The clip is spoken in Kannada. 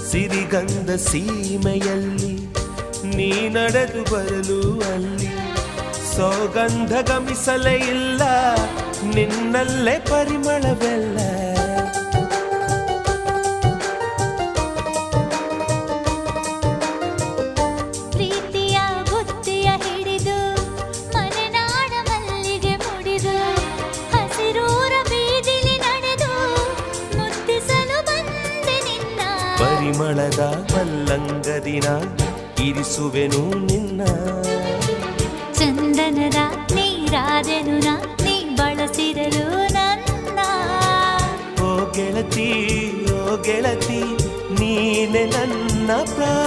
ಸಿರಿಗಂಧ ಸೀಮೆಯಲ್ಲಿ ನೀ ನಡೆದು ಬರಲು ಅಲ್ಲಿ ಸೌಗಂಧ ಗಮಿಸಲೇ ಇಲ್ಲ ನಿನ್ನಲ್ಲೇ ಪರಿಮಳವೆಲ್ಲ ಪ್ರೀತಿಯ ಬುತ್ತಿಯ ಹಿಡಿದು ಮಲೆನಾಡ ಮಲ್ಲಿಗೆ ಮುಡಿದು ಹಸಿರೂರ ಬೀದಿಲಿ ನಡೆದು ಮುತ್ತಿಸಲು ಬಂದೆ ನಿನ್ನ ಪರಿಮಳದ ಮಲ್ಲಂಗದಿನ ಇರಿಸುವೆನು ನಿನ್ನ ಚಂದನದ ನೀರಾದೆನು ನೀ ಬಳಸಿರಲು ನನ್ನ ಓ ಗೆಳತಿ ನೀನೆ ನನ್ನ ಪ್ರಾಣ